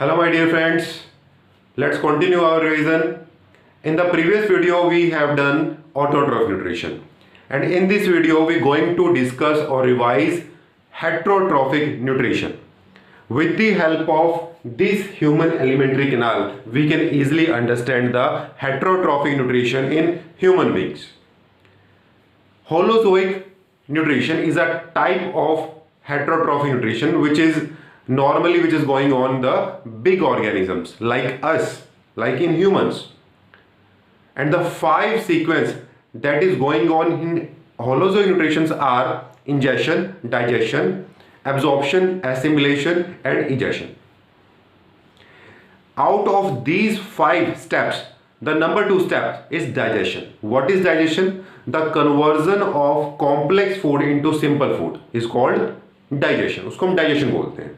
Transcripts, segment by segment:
Hello my dear friends, let's continue our revision. In the previous video we have done autotrophic nutrition, and in this video we are going to discuss or revise heterotrophic nutrition. With the help of this human alimentary canal we can easily understand the heterotrophic nutrition in human beings. Holozoic nutrition is a type of heterotrophic nutrition which is going on the big organisms like us, like in humans. And the 5 sequence that is going on in holozoic nutrition are ingestion, digestion, absorption, assimilation and egestion. Out of these 5 steps, the number 2 step is digestion. What is digestion? The conversion of complex food into simple food is called digestion. उसको हम digestion बोलते हैं.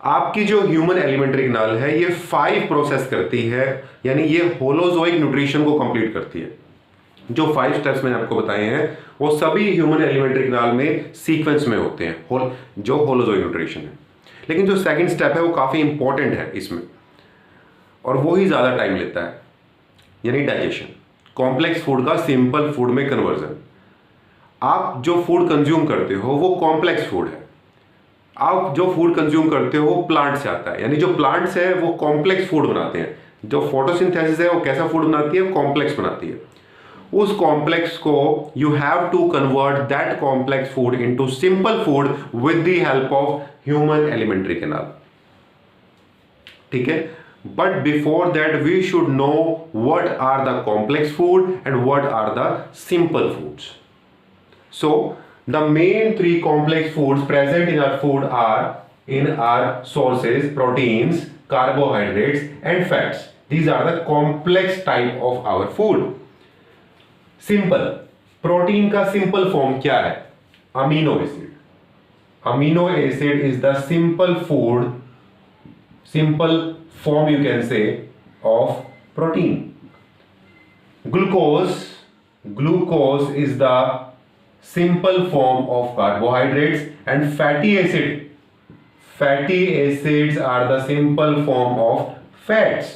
आपकी जो human alimentary canal है ये 5 process करती है, यानी ये होलोजोइक न्यूट्रिशन को कंप्लीट करती है. जो 5 स्टेप्स मैंने आपको बताए हैं वो सभी ह्यूमन एलिमेंट्री कैनाल में सीक्वेंस में होते हैं जो होलोजोइक न्यूट्रिशन है. लेकिन जो सेकंड स्टेप है वो काफ़ी इंपॉर्टेंट है इसमें, और वो ही ज़्यादा टाइम लेता है, यानी डाइजेशन. कॉम्प्लेक्स फूड का सिंपल फूड में कन्वर्जन. आप जो फूड कंज्यूम करते हो वो कॉम्प्लेक्स फूड है. आप जो फूड कंज्यूम करते हो वो प्लांट से आता है, यानी जो प्लांट्स है वो कॉम्प्लेक्स फूड बनाते हैं. जो फोटोसिंथेसिस है वो कैसा फूड बनाती है? कॉम्प्लेक्स बनाती है. उस कॉम्प्लेक्स को you have to convert that complex food into simple food with the help of human alimentary canal. ठीक है, but before that we should know what are the complex food and what are the simple foods. So the main 3 complex foods present in our food are in our sources: proteins, carbohydrates and fats. These are the complex type of our food. Simple. Protein का simple form क्या है? Amino acid. Amino acid is the simple food, simple form you can say of protein. Glucose is the simple form of carbohydrates, and fatty acids are the simple form of fats.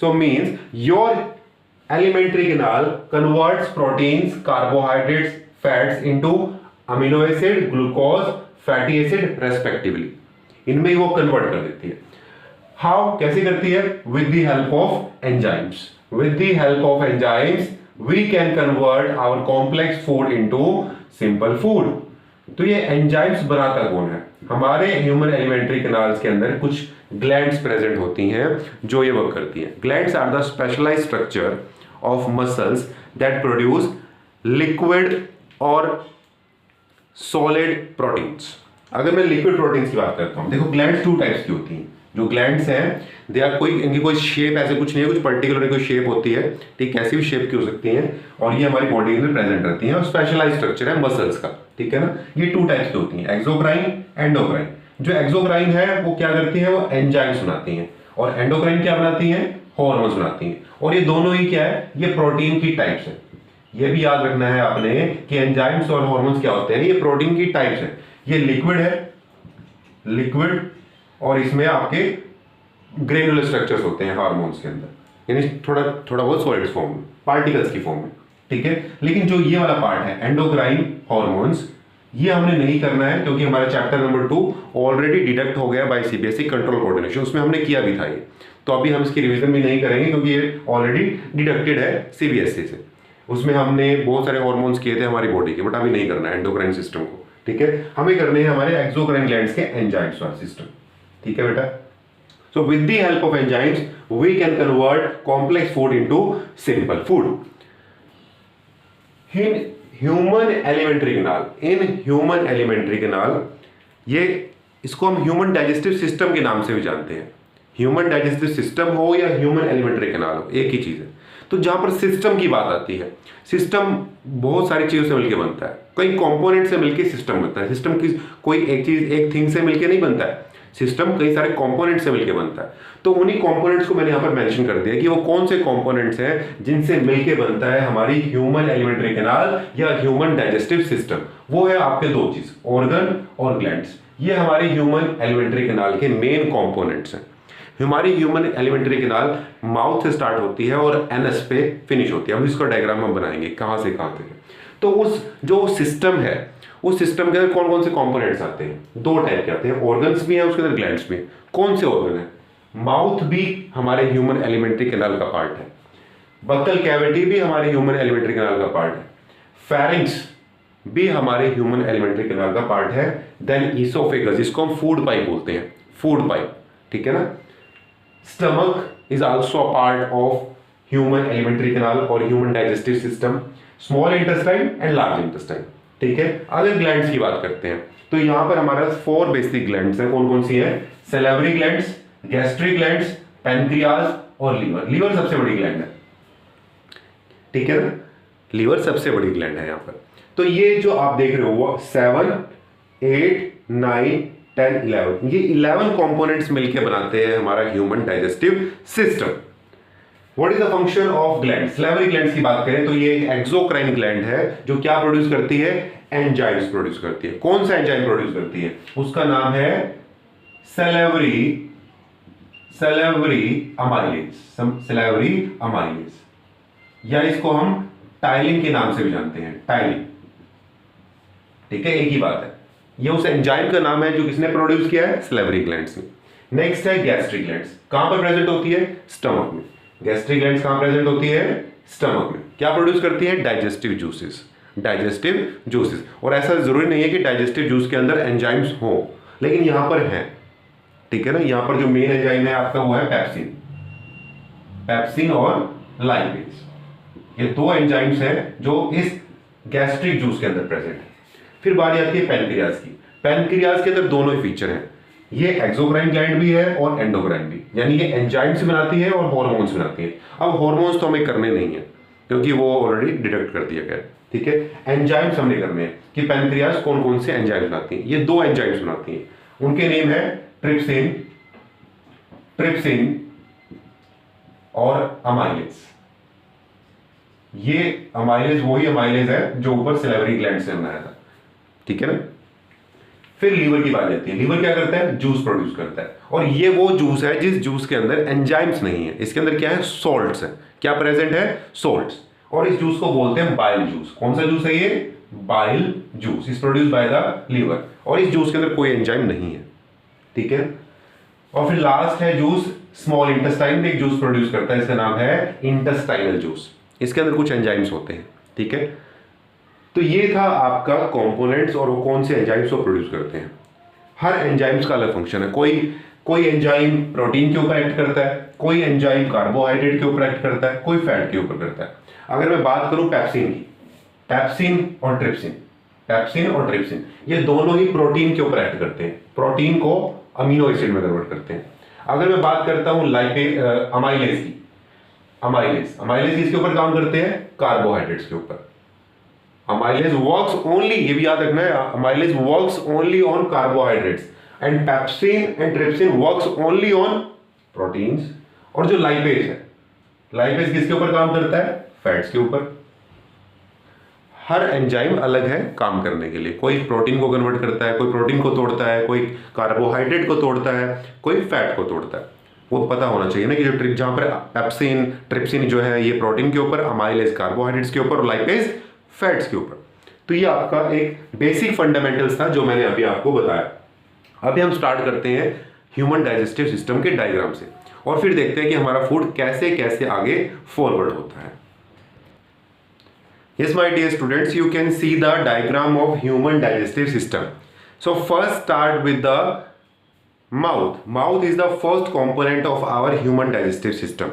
So means your alimentary canal converts proteins, carbohydrates, fats into amino acid, glucose, fatty acid respectively. इनमें वो convert कर देती है. How? कैसे करती है? With the help of enzymes. With the help of enzymes we can convert our complex food into simple food. तो ये एंजाइम्स बनाता कौन है? हमारे ह्यूमन एलिमेंट्री कैनाल्स के अंदर कुछ ग्लैंड्स प्रेजेंट होती हैं जो ये वर्क करती हैं. Glands are the specialised structure of muscles that produce liquid और सॉलिड प्रोटीन्स. अगर मैं लिक्विड प्रोटीन्स की बात करता हूँ, देखो ग्लैंड्स 2 टाइप्स की होती हैं. जो ग्लैंड्स हैं दे आर इनकी कोई शेप ऐसे कुछ नहीं है, कुछ पर्टिकुलर कोई शेप होती है. ठीक, कैसी भी शेप की हो सकती है, और ये हमारी बॉडी में प्रेजेंट रहती है, और स्पेशलाइज्ड स्ट्रक्चर है मसल्स का. ठीक है ना. ये 2 टाइप्स की होती हैं, एक्सोक्राइन, एंडोक्राइन. जो एक्सोक्राइन है वो क्या करती है? वो एंजाइम्स बनाती हैं, और एंडोक्राइन क्या बनाती हैं? हॉर्मोन्स बनाती हैं. और ये दोनों ही क्या है? ये प्रोटीन की टाइप्स है. ये भी याद रखना है आपने कि एंजाइम्स और हॉर्मोन्स क्या होते हैं? ये प्रोटीन की टाइप्स है. ये लिक्विड है, लिक्विड, और इसमें आपके ग्रेनुलर स्ट्रक्चर्स होते हैं हार्मोन्स के अंदर, यानी थोड़ा बहुत सॉलिड फॉर्म में, पार्टिकल्स की फॉर्म में. ठीक है. लेकिन जो ये वाला पार्ट है एंडोक्राइन हॉर्मोन्स, ये हमने नहीं करना है क्योंकि हमारा चैप्टर नंबर 2 ऑलरेडी डिडक्ट हो गया बाय सीबीएसई कंट्रोल कोऑर्डिनेशन. उसमें हमने किया भी था ये, तो अभी हम इसकी रिवीजन भी नहीं करेंगे क्योंकि ये ऑलरेडी डिडक्टेड है सीबीएसई से. उसमें हमने बहुत सारे हॉर्मोन्स किए थे हमारी बॉडी के, बट अभी नहीं करना है एंडोक्राइन सिस्टम को. ठीक है. हमें करने हैं हमारे एक्सोक्राइन ग्लैंड्स के एंजाइम्स वाला सिस्टम. ठीक है बेटा. So with the help of enzymes, we can convert complex food into simple food. In human alimentary canal, ये इसको हम ह्यूमन डाइजेस्टिव सिस्टम के नाम से भी जानते हैं. ह्यूमन डाइजेस्टिव सिस्टम हो या ह्यूमन एलिमेंट्री कैनाल हो, एक ही चीज है. तो जहां पर सिस्टम की बात आती है, सिस्टम बहुत सारी चीजों से मिलकर बनता है. कई कंपोनेंट से मिलकर सिस्टम बनता है. सिस्टम की कोई एक चीज एक थिंग से मिलकर नहीं बनता है. सिस्टम कई सारे कंपोनेंट से मिलकर बनता है. तो उन्हीं कंपोनेंट्स को मैंने यहाँ पर मेंशन कर दिया कि वो कौन से कंपोनेंट्स हैं जिनसे मिलकर बनता है हमारी ह्यूमन एलिमेंट्री कैनाल या ह्यूमन डाइजेस्टिव सिस्टम. वो है आपके 2 चीज, ऑर्गन और ग्लैंड्स. ये हमारे ह्यूमन एलिमेंट्री कैनाल के मेन कंपोनेंट्स हैं। हमारी ह्यूमन एलिमेंट्री कैनाल माउथ से स्टार्ट होती है और एनएस पे फिनिश होती है। अब इसका डायग्राम हम बनाएंगे कहाँ से कहाँ तक। तो उस जो सिस्टम है, उस सिस्टम के अंदर कौन कौन से कंपोनेंट्स आते हैं? दो टाइप के आते हैं, ऑर्गन्स भी हैं, उसके अंदर ग्लैंड्स भी हैं। कौन से ऑर्गन है? माउथ भी हमारे ह्यूमन एलिमेंट्री कैनाल का पार्ट है, बकल कैविटी भी हमारे ह्यूमन एलिमेंट्री कैनाल का पार्ट है, फेरिंक्स भी हमारे ह्यूमन एलिमेंट्री कैनाल का पार्ट है। देन ईसोफेगस, जिसको हम फूड पाइप बोलते हैं, फूड पाइप, ठीक है ना। Stomach is also a part of human alimentary canal और human digestive system, small intestine and large intestine, ठीक है। अगर ग्लैंड्स की बात करते हैं तो यहां पर हमारा 4 बेसिक ग्लैंड्स हैं। कौन कौन सी है? Salivary glands, gastric glands, pancreas और लीवर। लीवर सबसे बड़ी ग्लैंड है, ठीक है ना, लीवर सबसे बड़ी ग्लैंड है यहां पर। तो ये जो आप देख रहे हो वो 7, 8, 9, 10, 11, ये 11 कंपोनेंट्स मिलकर बनाते हैं हमारा human digestive system. What is the function of gland? Salivary glands की बात करें तो ये एक एक्सोक्राइन ग्लैंड है जो क्या प्रोड्यूस करती है? एंजाइम्स प्रोड्यूस करती है। कौन सा एंजाइम प्रोड्यूस करती है? उसका नाम है सैलिवरी अमाइलेज, सैलिवरी अमाइलेज, या इसको हम टाइलिन के नाम से भी जानते हैं, टाइलिन, ठीक है, एक ही बात है। ये उस एंजाइम का नाम है जो किसने प्रोड्यूस किया है? सैलिवरी ग्लैंड्स ने। नेक्स्ट है गैस्ट्रिक ग्लैंड्स। कहां पर प्रेजेंट होती है? स्टमक में। गैस्ट्रिक ग्लैंड्स कहां प्रेजेंट होती है? स्टमक में। क्या प्रोड्यूस करती है? Digestive juices, digestive juices. और ऐसा जरूरी नहीं है कि डाइजेस्टिव जूस के अंदर एंजाइम्स हो, लेकिन यहां पर है, ठीक है ना। यहां पर जो मेन एंजाइम है आपका वो है पेप्सिन, पेप्सिन और लाइपेज। ये दो एंजाइम्स हैं जो इस गैस्ट्रिक जूस के अंदर प्रेजेंट है। फिर बारी आती है पैनक्रियाज की। पैनक्रियाज के अंदर दोनों ही फीचर हैं, ये एक्सोक्राइन ग्लैंड भी है और एंडोक्राइन भी, यानी ये एंजाइम्स बनाती है और हार्मोन्स बनाती है। अब हार्मोन्स तो हमें करने नहीं है क्योंकि वो ऑलरेडी डिडक्ट कर दिया गया है, ठीक है। एंजाइम्स हमने करने हैं कि पैनक्रियाज कौन कौन से एंजाइम्स बनाती है। ये 2 एंजाइम्स बनाती है, उनके नेम है ट्रिप्सिन और अमाइलेज। ये अमाइलेज वही अमाइलेज है जो ऊपर सैलिवरी ग्लैंड से बनाया था, ठीक है ना। फिर लीवर की बात आती है। लीवर क्या करता है? जूस प्रोड्यूस करता है, और ये वो जूस है जिस जूस के अंदर एंजाइम्स नहीं है। इसके अंदर क्या है? सॉल्ट्स है। क्या प्रेजेंट है? सॉल्ट्स। और इस जूस को बोलते हैं बाइल जूस। कौन सा जूस है ये? Bile juice is produce by the liver, और इस जूस के अंदर कोई एंजाइम नहीं है, ठीक है। और फिर लास्ट है जूस, स्मॉल इंटेस्टाइन में एक जूस प्रोड्यूस करता है, इसका नाम है इंटेस्टाइनल जूस। इसके अंदर कुछ एंजाइम्स होते हैं, ठीक है। तो ये था आपका कंपोनेंट्स और वो कौन से एंजाइम्स को प्रोड्यूस करते हैं। हर एंजाइम्स का अलग फंक्शन है। कोई एंजाइम प्रोटीन के ऊपर एक्ट करता है, कोई एंजाइम कार्बोहाइड्रेट के ऊपर एक्ट करता है, कोई फैट के ऊपर करता है। अगर मैं बात करूं पेप्सिन की, पेप्सिन और ट्रिप्सिन ये दोनों ही प्रोटीन के ऊपर एक्ट करते हैं, प्रोटीन को अमीनो एसिड में कन्वर्ट करते हैं। अगर मैं बात करता हूं अमाइलेज की, अमाइलेज किसके ऊपर काम करते हैं? कार्बोहाइड्रेट्स के ऊपर। अमाइलेज वर्क्स ओनली, ये भी याद रखना है, amylase works only on carbohydrates and pepsin and trypsin works only on proteins. और जो लाइपेज है, लाइपेज किसके ऊपर काम करता है? फैट्स के ऊपर। हर एंजाइम अलग है काम करने के लिए, कोई प्रोटीन को कन्वर्ट करता है, कोई प्रोटीन को तोड़ता है, कोई कार्बोहाइड्रेट को तोड़ता है, कोई फैट को तोड़ता है। वो पता होना चाहिए ना कि जो जहां पर पेप्सिन ट्रिप्सिन जो है ये प्रोटीन के ऊपर, अमाइलेज कार्बोहाइड्रेट्स के ऊपर और लाइपेज फैट्स के ऊपर। तो ये आपका एक बेसिक फंडामेंटल्स था जो मैंने अभी आपको बताया। अभी हम स्टार्ट करते हैं ह्यूमन डाइजेस्टिव सिस्टम के डायग्राम से और फिर देखते हैं कि हमारा फूड कैसे कैसे आगे फॉरवर्ड होता है। Yes, my dear students, you can see the diagram of human digestive system. So first start with the mouth. Mouth is the first component of our human digestive system.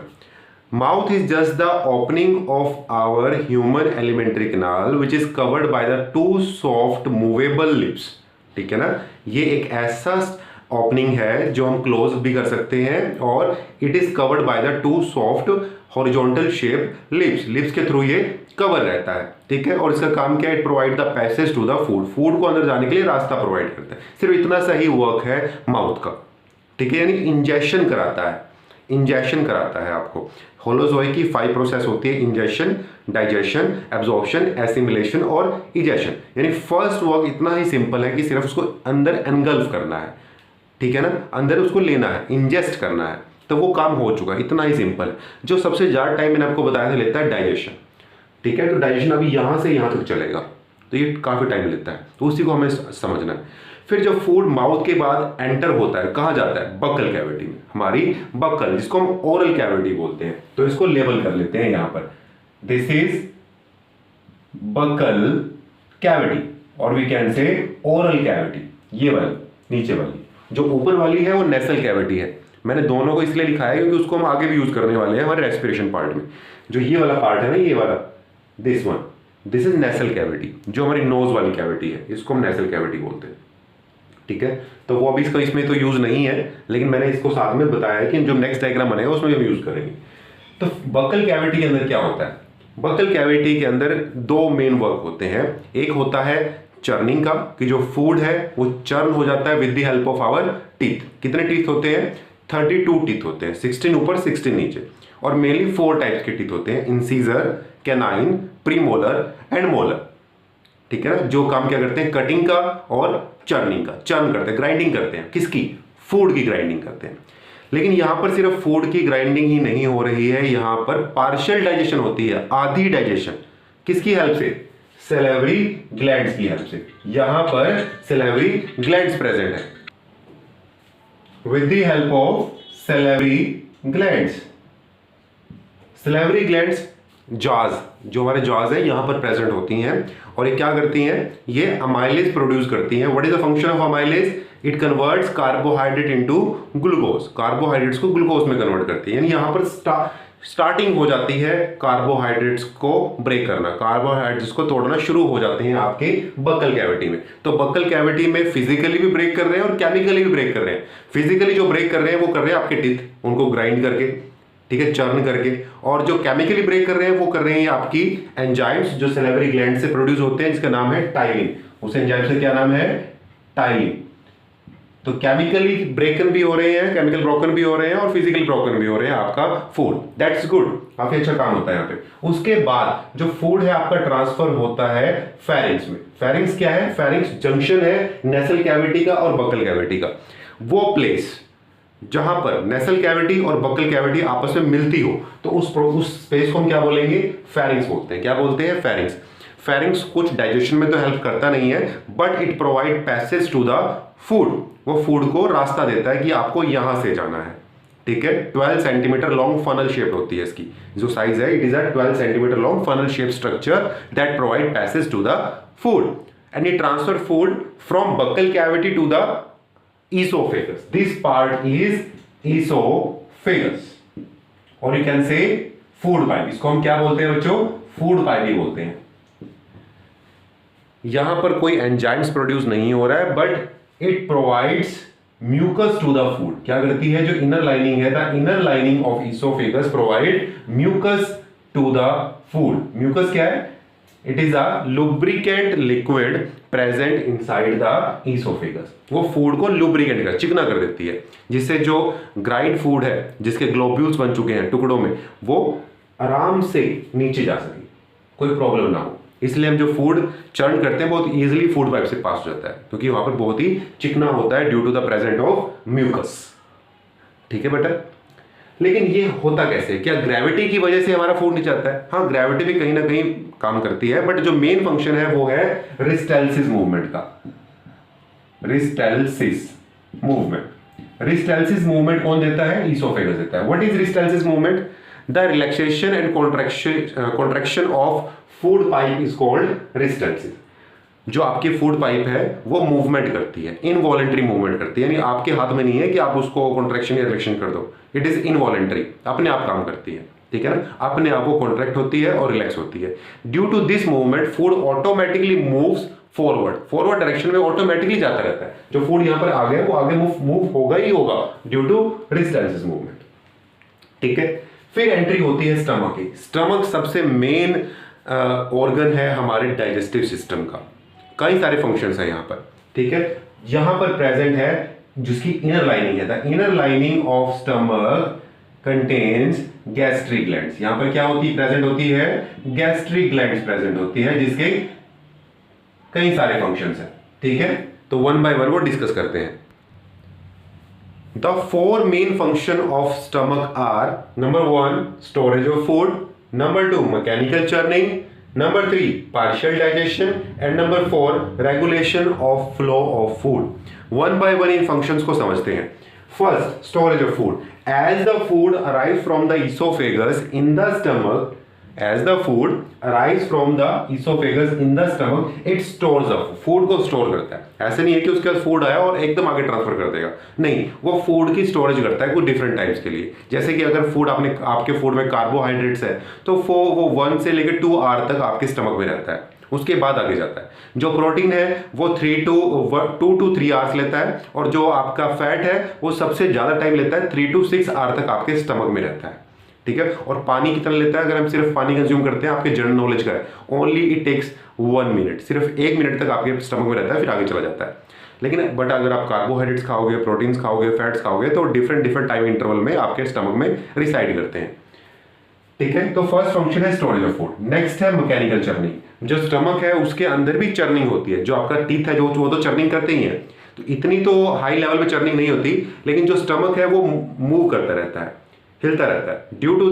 Mouth is just the opening of our human alimentary canal which is covered by the 2 soft movable lips. ठीक है ना, ये एक ऐसा opening है जो हम close भी कर सकते हैं और it is covered by the 2 soft horizontal shape lips के थ्रू ये कवर रहता है, ठीक है। और इसका काम क्या है? It provide the passage to the food को अंदर जाने के लिए रास्ता प्रोवाइड करता है। सिर्फ इतना सा ही वर्क है माउथ का, ठीक है, यानी इंजेक्शन कराता है। इंजेक्शन कराता है आपको। होलोजोई की 5 प्रोसेस होती है, इंजेक्शन, डाइजेशन, एब्जॉर्प्शन, एसिमिलेशन और इजेशन। यानी फर्स्ट वर्क इतना ही सिंपल है कि सिर्फ उसको अंदर एनगल्फ करना है, ठीक है ना, अंदर उसको लेना है, इंजेस्ट करना है, तो वो काम हो चुका है, इतना ही सिंपल। जो सबसे ज़्यादा टाइम मैंने आपको बताया था लेता है डाइजेशन, ठीक है। तो डाइजेशन अभी यहाँ से यहाँ तक चलेगा, तो ये काफ़ी टाइम लेता है, तो उसी को हमें समझना है। फिर जब फूड माउथ के बाद एंटर होता है, कहाँ जाता है, बक्कल कैविटी में, हमारी बक्कल, जिसको हम ओरल कैविटी बोलते हैं। तो इसको लेबल कर लेते हैं यहाँ पर, दिस इज बक्कल कैविटी और we can say oral cavity. ये वाली नीचे वाली, जो ऊपर वाली है वो नेसल कैविटी है। मैंने दोनों को इसलिए लिखा है क्योंकि उसको हम आगे भी यूज करने वाले हैं हमारे रेस्पिरेशन पार्ट में। जो ये वाला पार्ट है ना, ये वाला, this one, this is nasal cavity, जो हमारी नोज वाली कैविटी है, इसको हम नेसल कैविटी बोलते हैं, ठीक है। तो वो अभी इसका इसमें तो यूज नहीं है, लेकिन मैंने इसको साथ में बताया है कि जो नेक्स्ट डायग्राम बनेगा उसमें हम यूज करेंगे। तो बक्कल कैविटी के अंदर क्या होता है, बक्कल कैविटी के अंदर 2 मेन वर्क होते हैं। एक होता है चर्निंग का, कि जो फूड है वो चर्न हो जाता है with the help of our teeth. कितने टीथ होते हैं, 32 टीथ होते हैं, 16 ऊपर 16 नीचे, और मेनली 4 टाइप्स के टीथ होते हैं, incisor, canine, premolar and molar, ठीक है ना। जो काम क्या करते हैं, कटिंग का और चर्निंग का, चर्न करते हैं, ग्राइंडिंग करते हैं, किसकी, फूड की ग्राइंडिंग करते हैं। लेकिन यहां पर सिर्फ फूड की ग्राइंडिंग ही नहीं हो रही है, यहां पर पार्शियल डाइजेशन होती है, आधी डाइजेशन, किसकी हेल्प से, सैलिवरी ग्लैंड्स की हेल्प से। यहां पर सैलिवरी ग्लैंड्स प्रेजेंट है, with the help of salivary glands. Salivary glands jaws, जो हमारे जॉज है यहां पर प्रेजेंट होती हैं, और ये क्या करती हैं, ये अमाइलेज प्रोड्यूस करती हैं। What is the function of amylase, it converts carbohydrate into glucose, carbohydrates को ग्लूकोज में कन्वर्ट करती है। यानी यहां पर स्टार्टिंग हो जाती है कार्बोहाइड्रेट्स को ब्रेक करना, कार्बोहाइड्रेट्स को तोड़ना शुरू हो जाते हैं आपके बक्कल कैविटी में। तो बक्कल कैविटी में फिजिकली भी ब्रेक कर रहे हैं और केमिकली भी ब्रेक कर रहे हैं। फिजिकली जो ब्रेक कर रहे हैं वो कर रहे हैं आपके टीथ, उनको ग्राइंड करके, ठीक है, चर्न करके, और जो केमिकली ब्रेक कर रहे हैं वो कर रहे हैं आपकी एंजाइम्स, जो सैलिवरी ग्लैंड से प्रोड्यूस होते हैं, जिसका नाम है टाइलिन। उस एंजाइम से क्या नाम है, टाइलिन। तो केमिकली ब्रेकन भी हो रहे हैं, केमिकल ब्रोकन भी हो रहे हैं, और फिजिकल ब्रोकन भी हो रहे हैं आपका फूड, दैट्स गुड, काफी अच्छा काम होता है यहाँ पे। उसके बाद जो फूड है आपका ट्रांसफर होता है फेरिंग्स में। फेरिंग्स क्या है, फेरिंग्स जंक्शन है नेसल कैविटी का और बक्कल कैविटी का, वो प्लेस जहां पर नेसल कैविटी और बक्कल कैविटी आपस में मिलती हो, तो उस स्पेस को हम क्या बोलेंगे, फेरिंग्स बोलते हैं। क्या बोलते हैं, फेरिंग्स। फेरिंग्स कुछ डाइजेशन में तो हेल्प करता नहीं है, but it provide passage to the food, वो फूड को रास्ता देता है कि आपको यहां से जाना है, ठीक है। 12 सेंटीमीटर लॉन्ग फनल शेप होती है इसकी जो साइज है, it is a 12 centimetre long funnel shape structure that provide passage to the food, and it transfer food from buccal cavity to the esophagus. This part is esophagus, और you can say food pipe. इसको हम क्या बोलते हैं बच्चों, food pipe ही बोलते हैं। यहां पर कोई एंजाइम्स प्रोड्यूस नहीं हो रहा है, but it provides mucus to the food. क्या करती है, जो इनर लाइनिंग है, the inner lining of oesophagus provide mucus to the food. Mucus क्या है, it is a lubricant liquid present inside the oesophagus. वो फूड को लुब्रिकेंट कर, चिकना कर देती है, जिससे जो ग्राइंड फूड है, जिसके ग्लोब्यूल्स बन चुके हैं टुकड़ों में, वो आराम से नीचे जा सके, कोई प्रॉब्लम ना हो। इसलिए हम जो फूड चर्न करते हैं बहुत इजीली फूड पाइप से पास हो जाता है, क्योंकि वहां पर बहुत ही चिकना होता है due to the present of mucus, ठीक है बेटा। लेकिन ये होता कैसे, क्या ग्रेविटी की वजह से हमारा फूड नीचे आता है? हाँ, ग्रेविटी भी कहीं ना कहीं काम करती है, बट जो मेन फंक्शन है वो है रिस्टेल्सिस मूवमेंट का। रिस्टेल्सिस मूवमेंट, रिस्टेल्सिस मूवमेंट कौन देता है, इसोफेगस देता है। What is peristalsis movement, the relaxation and contraction of food pipe is called peristalsis. जो आपकी फूड पाइप है वो मूवमेंट करती है, इनवॉलेंट्री मूवमेंट करती है, यानी आपके हाथ में नहीं है कि आप उसको कॉन्ट्रैक्शन या रिलैक्सेशन कर दो, इट इज इनवॉलेंट्री, अपने आप काम करती है, ठीक है ना, अपने आप वो कॉन्ट्रैक्ट होती है और रिलैक्स होती है। Due to this movement food automatically moves forward, forward direction में ऑटोमेटिकली जाता रहता है। जो फूड यहां पर आ गया वो आगे मूव होगा ही होगा ड्यू टू रिस्टेल्सिस मूवमेंट, ठीक है। फिर एंट्री होती है स्टमक की। स्टमक सबसे मेन ऑर्गन है हमारे डाइजेस्टिव सिस्टम का, कई सारे फंक्शंस हैं यहाँ पर, ठीक है। यहां पर प्रेजेंट है जिसकी इनर लाइनिंग है, the inner lining of stomach contains gastric glands. यहां पर क्या होती प्रेजेंट होती है, गैस्ट्रिक ग्लैंड्स प्रेजेंट होती है, जिसके कई सारे फंक्शंस हैं। ठीक है, तो वन बाय वन वो डिस्कस करते हैं। The four main function of stomach are, number 1 storage of food, number 2 mechanical churning, number 3 partial digestion and number 4 regulation of flow of food. One by one इन functions को समझते हैं। First, storage of food. As the food arrive from the oesophagus in the stomach, as the food arrives from the esophagus in the stomach, it stores up, food को store करता है। ऐसे नहीं है कि उसके पास फूड आया और एकदम आगे ट्रांसफर कर देगा, नहीं, वो फूड की स्टोरेज करता है कुछ डिफरेंट टाइम्स के लिए। जैसे कि अगर फूड आपके फूड में कार्बोहाइड्रेट्स है तो वो 1 से लेकर 2 आवर तक आपके स्टमक में रहता है, उसके बाद आगे जाता है। जो प्रोटीन है वो 2 to 3 आवर्स लेता है, और जो आपका फैट है वो सबसे ज्यादा टाइम लेता है, 3 to 6 आवर तक आपके स्टमक में रहता है। ठीक है, और पानी कितना लेता है, अगर हम सिर्फ पानी कंज्यूम करते हैं, आपके जनरल नॉलेज का है, ओनली इट टेक्स 1 मिनट, सिर्फ 1 मिनट तक आपके स्टमक में रहता है, फिर आगे चला जाता है। लेकिन बट अगर आप कार्बोहाइड्रेट्स खाओगे, प्रोटीन्स खाओगे, फैट्स खाओगे, तो डिफरेंट टाइम इंटरवल में आपके स्टमक में रिसाइड करते हैं। ठीक है, तो फर्स्ट फंक्शन है स्टोरेज ऑफ फूड। नेक्स्ट है मैकेनिकल चर्निंग। जो स्टमक है उसके अंदर भी चर्निंग होती है, जो आपका टीथ है जो वो तो चर्निंग करते ही है, तो इतनी तो हाई लेवल पे चर्निंग नहीं होती, लेकिन जो स्टमक है वो मूव करता रहता है, हिलता रहता है। ड्यू टू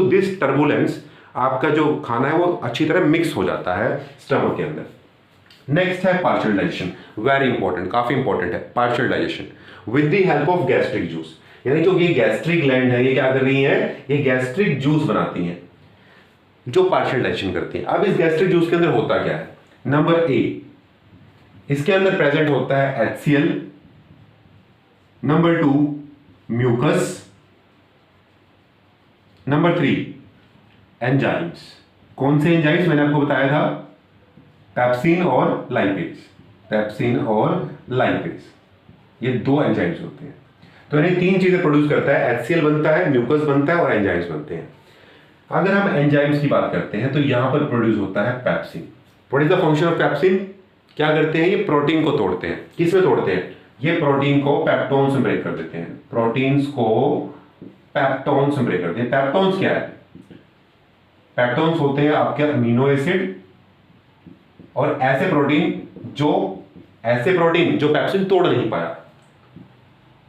दिस टर्बुलेंस आपका जो खाना है वो अच्छी तरह मिक्स हो जाता है स्टमक के अंदर। नेक्स्ट है पार्शियल डाइजेशन, वेरी इंपॉर्टेंट, काफी इंपॉर्टेंट है partial digestion with the help of gastric juice. यानी जो ये गैस्ट्रिक ग्लैंड है ये क्या कर रही है, ये गैस्ट्रिक जूस बनाती हैं जो पार्शियल डाइजेशन करती है। अब इस गैस्ट्रिक जूस के अंदर होता क्या है, नंबर ए, इसके अंदर प्रेजेंट होता है HCl, number 2 mucus, number 3 enzymes. कौन से एंजाइम्स मैंने आपको बताया था, पेप्सिन और लाइपेज, पेप्सिन और लाइपेज, ये 2 एंजाइम्स होते हैं। तो यानी 3 चीजें प्रोड्यूस करता है, HCl बनता है, म्यूकस बनता है और एंजाइम्स बनते हैं। अगर हम एंजाइम्स की बात करते हैं तो यहां पर प्रोड्यूस होता है pepsin. What is the function of pepsin, क्या करते हैं, ये प्रोटीन को तोड़ते हैं। किस में तोड़ते हैं, ये प्रोटीन को पेप्टोन्स में ब्रेक कर देते हैं, प्रोटीन्स को पेप्टोन्स में ब्रेक करते हैं। पेप्टोन्स क्या है, पेप्टोन्स होते हैं आपके अमीनो एसिड और ऐसे प्रोटीन जो पेप्सिन तोड़ नहीं पाया,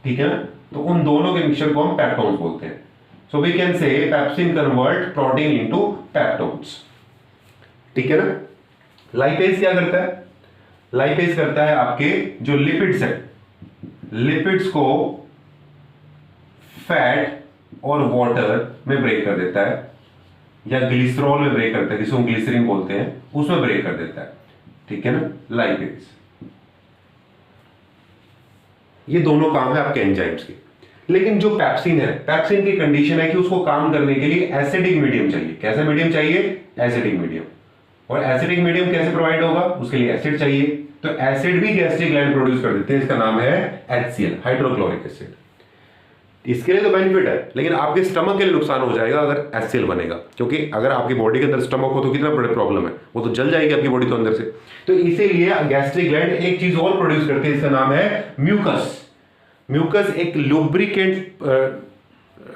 ठीक है ना, तो उन दोनों के मिक्सचर को हम पेप्टोन्स बोलते हैं। So we can say pepsin convert protein into peptones, ठीक है ना। लाइपेज क्या करता है, लाइपेज करता है आपके जो लिपिड्स है, लिपिड्स को फैट और वाटर में ब्रेक कर देता है, या ग्लिसरॉल में ब्रेक करता है, जिसको हम ग्लिसरीन बोलते हैं, उसमें ब्रेक कर देता है, ठीक है ना, लाइपेज। ये दोनों काम है आपके एंजाइम्स के। लेकिन जो पेप्सिन है, पेप्सिन की कंडीशन है कि उसको काम करने के लिए एसिडिक मीडियम चाहिए। कैसा मीडियम चाहिए, एसिडिक मीडियम। और एसिडिक मीडियम कैसे प्रोवाइड होगा, उसके लिए एसिड चाहिए। तो एसिड भी गैस्ट्रिक ग्लैंड प्रोड्यूस कर देते हैं, इसका नाम है HCl, हाइड्रोक्लोरिक एसिड। इसके लिए तो बेनिफिट है, लेकिन आपके स्टमक के लिए नुकसान हो जाएगा अगर HCl बनेगा, क्योंकि अगर आपकी बॉडी के अंदर स्टमक हो तो कितना बड़ा प्रॉब्लम है, वो तो जल जाएगी आपकी बॉडी तो अंदर से। तो इसीलिए गैस्ट्रिक ग्लैंड एक चीज और प्रोड्यूस करते हैं, इसका नाम है म्यूकस। म्यूकस एक लुब्रिकेंट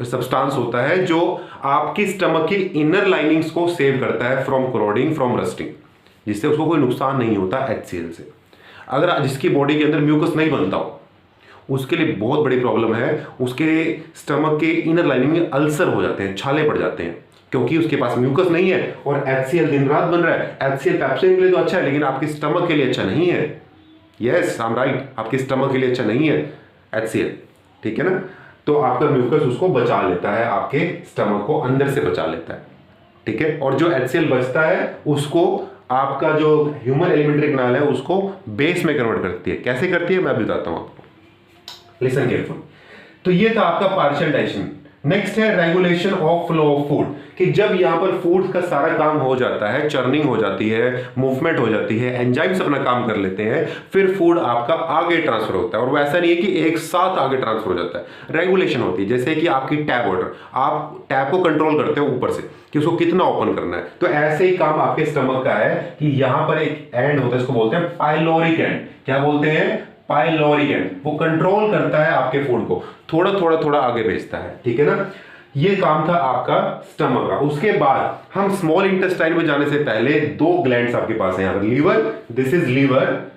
सब्सटेंस होता है जो आपकी स्टमक की इनर लाइनिंग्स को सेव करता है फ्रॉम क्रोडिंग, फ्रॉम रस्टिंग, जिससे उसको कोई नुकसान नहीं होता HCl से। अगर जिसकी बॉडी के अंदर म्यूकस नहीं बनता हो उसके लिए बहुत बड़ी प्रॉब्लम है, उसके स्टमक के इनर लाइनिंग में अल्सर हो जाते हैं, छाले पड़ जाते हैं, क्योंकि उसके पास म्यूकस नहीं है और HCl दिन रात बन रहा है। HCl पेप्सिन के लिए तो अच्छा है, लेकिन आपके स्टमक के लिए अच्छा नहीं है। यस, आई एम राइट, आपके स्टमक के लिए अच्छा नहीं है HCl, ठीक है ना। तो आपका म्यूकस उसको बचा लेता है, आपके स्टमक को अंदर से बचा लेता है, ठीक है। और जो HCl बचता है उसको आपका जो ह्यूमन एलिमेंट्री कैनाल है उसको बेस में कन्वर्ट करती है। कैसे करती है मैं बताता हूं आपको, लिसन केयरफुल। तो ये था आपका पार्शियल डाइजेशन। नेक्स्ट है regulation of flow of food, कि जब यहां पर फूड का सारा काम हो जाता है, चर्निंग हो जाती है, मूवमेंट हो जाती है, एंजाइम्स अपना काम कर लेते हैं, फिर फूड आपका आगे ट्रांसफर होता है। और वैसा नहीं है कि एक साथ आगे ट्रांसफर हो जाता है, रेगुलेशन होती है। जैसे कि आपकी टैप वाटर, आप टैप को कंट्रोल करते हो ऊपर से कि उसको कितना ओपन करना है, तो ऐसे ही काम आपके स्टमक का है कि यहां पर एक एंड होता है, इसको बोलते हैं पाइलोरिक एंड। क्या बोलते हैं, पाइलोरी ग्लैंड, वो कंट्रोल करता है आपके फूड को, थोड़ा थोड़ा थोड़ा आगे भेजता है, ठीक है ना। ये काम था आपका स्टमक का। उसके बाद हम स्मॉल इंटेस्टाइन में जाने से पहले दो ग्लैंड्स आपके पास है यहाँ पर, लीवर, दिस इज लीवर,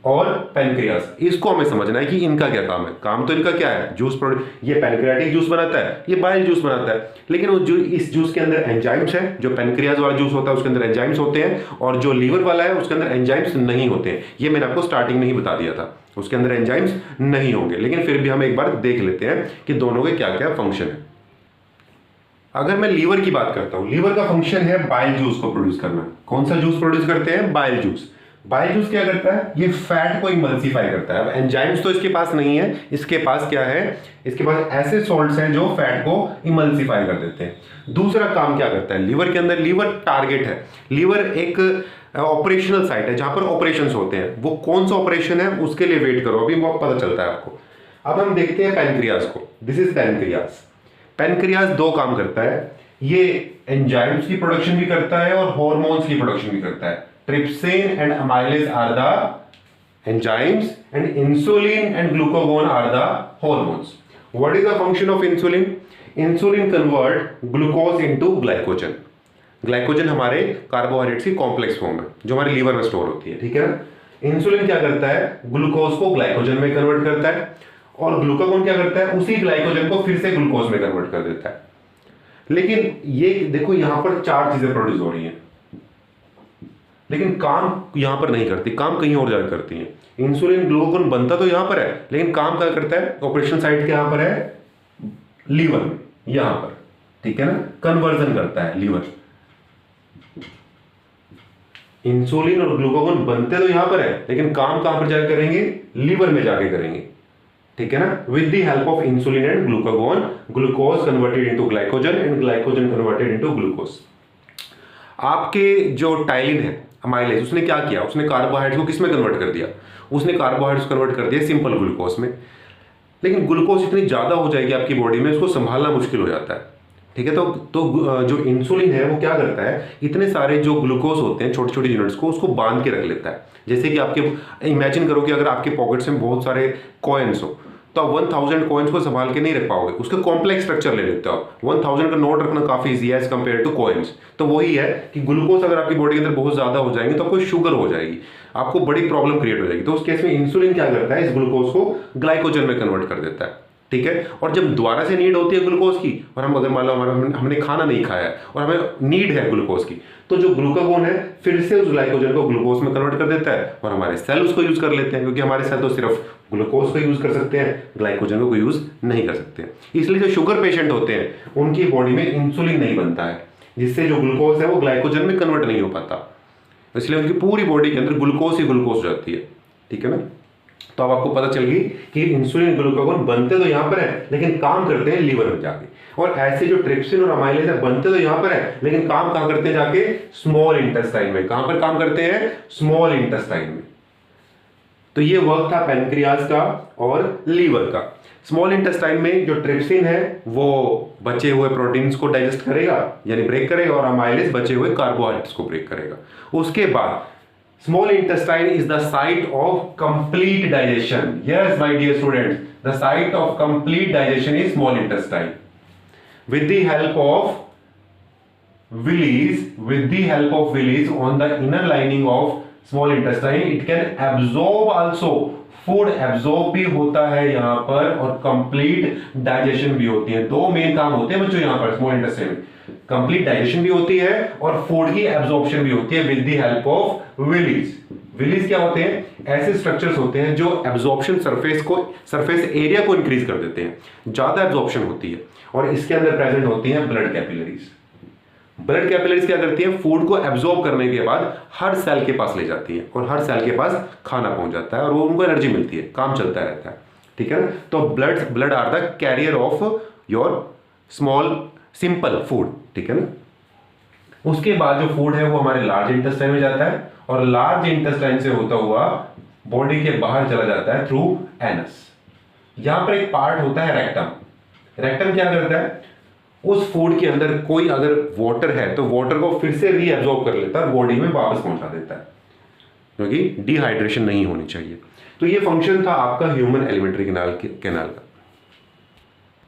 और पैनक्रियास। इसको हमें समझना है कि इनका क्या काम है। काम तो इनका क्या है, जूस प्रोड्यूस, ये पैनक्रियाटिक जूस बनाता है, ये बाइल जूस बनाता है, लेकिन वो इस जूस के अंदर एंजाइम्स है। जो पैनक्रियास वाला जूस होता है उसके अंदर एंजाइम्स होते हैं, और जो लीवर वाला है उसके अंदर एंजाइम्स नहीं होते हैं। ये मैंने आपको स्टार्टिंग में ही बता दिया था, उसके अंदर एंजाइम्स नहीं होंगे, लेकिन फिर भी हम एक बार देख लेते हैं कि दोनों के क्या क्या फंक्शन है। अगर मैं लीवर की बात करता हूं, लीवर का फंक्शन है बाइल जूस को प्रोड्यूस करना। कौन सा जूस प्रोड्यूस करते हैं, बाइल जूस। बाइल जूस क्या करता है, ये फैट को इमल्सिफाई करता है। अब एंजाइम्स तो इसके पास नहीं है, इसके पास क्या है, इसके पास ऐसे सॉल्ट्स हैं जो फैट को इमल्सिफाई कर देते हैं। दूसरा काम क्या करता है लीवर के अंदर, लीवर टारगेट है। लीवर एक ऑपरेशनल साइट है जहां पर ऑपरेशंस होते हैं। वो कौन सा ऑपरेशन है उसके लिए वेट करो, अभी वो पता चलता है आपको। अब हम देखते हैं पैनक्रियास को, दिस इज पैनक्रियास। पैनक्रियास दो काम करता है, ये एंजाइम्स की प्रोडक्शन भी करता है और हॉर्मोन्स की प्रोडक्शन भी करता है। Trypsin and amylase are the enzymes and insulin and glucagon are the hormones. What is the function of insulin? Insulin convert glucose into glycogen. Glycogen हमारे कार्बोहाइड्रेट्स की कॉम्प्लेक्स फॉर्म है जो हमारे लीवर में स्टोर होती है, ठीक है ना। इंसुलिन क्या करता है, ग्लूकोज को ग्लाइकोजन में कन्वर्ट करता है, और ग्लूकागोन क्या करता है, उसी ग्लाइकोजन को फिर से ग्लूकोज में कन्वर्ट कर देता है। लेकिन ये देखो यहां पर चार चीजें प्रोड्यूस हो रही हैं, लेकिन काम यहां पर नहीं करती, काम कहीं और जाकर करती है। इंसुलिन ग्लूकागोन बनता तो यहां पर है, लेकिन काम क्या करता है, ऑपरेशन साइट के यहां पर है, लीवर में, यहां पर, ठीक है ना, कन्वर्जन करता है लीवर। इंसुलिन और ग्लूकागोन बनते तो यहां पर है, लेकिन काम कहां पर जाकर करेंगे, लीवर में जाके करेंगे, ठीक है ना। With the help of insulin and glucagon, glucose converted into glycogen and glycogen converted into glucose. आपके जो टाइलिन है अमाइलेज, उसने क्या किया, उसने कार्बोहाइड्रेट को किस में कन्वर्ट कर दिया, उसने कार्बोहाइड्रेट्स कन्वर्ट कर दिया सिंपल ग्लूकोज में। लेकिन ग्लूकोज इतनी ज्यादा हो जाएगी आपकी बॉडी में, उसको संभालना मुश्किल हो जाता है, ठीक है। तो जो इंसुलिन है वो क्या करता है, इतने सारे जो ग्लूकोज होते हैं छोटी छोटी यूनिट्स को, उसको बांध के रख लेता है। जैसे कि आपके इमेजिन करो कि अगर आपके पॉकेट्स में बहुत सारे कॉइन्स हो, तो आप 1000 कॉइन्स को संभाल के नहीं रख पाओगे, उसका कॉम्प्लेक्स स्ट्रक्चर ले लेते हो आप। 1000 का नोट रखना काफी इजी है एज कंपेयर टू कॉइन्स। तो वही है कि ग्लूकोज अगर आपकी बॉडी के अंदर बहुत ज्यादा हो जाएंगे तो आपको शुगर हो जाएगी, आपको बड़ी प्रॉब्लम क्रिएट हो जाएगी। तो उस केस में इंसुलिन क्या करता है, इस ग्लूकोज को ग्लाइकोजन में कन्वर्ट कर देता है, ठीक है। और जब दोबारा से नीड होती है ग्लूकोज की, और हम अगर मान लो हमने खाना नहीं खाया और हमें नीड है ग्लूकोज की, तो जो ग्लूकागोन है फिर से उस ग्लाइकोजन को ग्लूकोज में कन्वर्ट कर देता है, और हमारे सेल उसको यूज कर लेते हैं, क्योंकि हमारे सेल तो सिर्फ ग्लूकोज को यूज कर सकते हैं, ग्लाइकोजन को यूज नहीं कर सकते। इसलिए जो शुगर पेशेंट होते हैं उनकी बॉडी में इंसुलिन नहीं बनता है, जिससे जो ग्लूकोज है वो ग्लाइकोजन में कन्वर्ट नहीं हो पाता, इसलिए उनकी पूरी बॉडी के अंदर ग्लूकोज ही ग्लूकोज हो जाती है, ठीक है ना। तो अब आपको पता चल गई कि इंसुलिन ग्लूकागोन बनते तो यहां पर है, लेकिन काम करते हैं लीवर में जाके। और ऐसे जो ट्रिप्सिन और अमाइलेज है बनते तो यहां पर है, लेकिन काम कहां करते हैं, जाके स्मॉल इंटेस्टाइन में। कहां पर काम करते हैं, स्मॉल इंटेस्टाइन में। तो ये वर्क था पैनक्रियाज का और लीवर का। स्मॉल इंटेस्टाइन में जो ट्रिप्सिन है वो बचे हुए प्रोटीन्स को डाइजेस्ट करेगा, यानी ब्रेक करेगा, और अमाइलेज बचे हुए कार्बोहाइड्रेट्स को ब्रेक करेगा। उसके बाद small intestine is the site of complete digestion. Yes, my dear students, the site of complete digestion is small intestine. With the help of villis on the inner lining of small intestine, it can absorb also. Food absorb भी होता है यहाँ पर, और complete digestion भी होती है। दो मेन काम होते हैं बच्चों यहाँ पर स्मॉल इंटेस्टाइन में, कंप्लीट डाइजेशन भी होती है और फूड की एब्जॉर्प्शन भी होती है with the help of villi. Villi क्या होते हैं, ऐसे स्ट्रक्चर्स होते हैं जो एब्जॉर्प्शन सरफेस एरिया को इंक्रीज कर देते हैं, ज्यादा एब्जॉर्प्शन होती है, और इसके अंदर प्रेजेंट होती हैं ब्लड कैपिलरीज। ब्लड कैपिलरीज क्या करती है, फूड को एब्जॉर्ब करने के बाद हर सेल के पास ले जाती है, और हर सेल के पास खाना पहुंच जाता है, और वो उनको एनर्जी मिलती है, काम चलता रहता है, ठीक है ना। तो blood are the carrier of your small simple food, ठीक है ना। उसके बाद जो फूड है वो हमारे लार्ज इंटेस्टाइन में जाता है, और लार्ज इंटेस्टाइन से होता हुआ बॉडी के बाहर चला जाता है थ्रू एनस। यहां पर एक पार्ट होता है रेक्टम। रेक्टम क्या करता है, उस फूड के अंदर कोई अगर वाटर है तो वाटर को फिर से रीअब्सॉर्ब कर लेता है, बॉडी में वापस पहुंचा देता है। क्योंकि डिहाइड्रेशन नहीं होनी चाहिए। तो ये फंक्शन था आपका ह्यूमन एलिमेंट्री कैनाल का।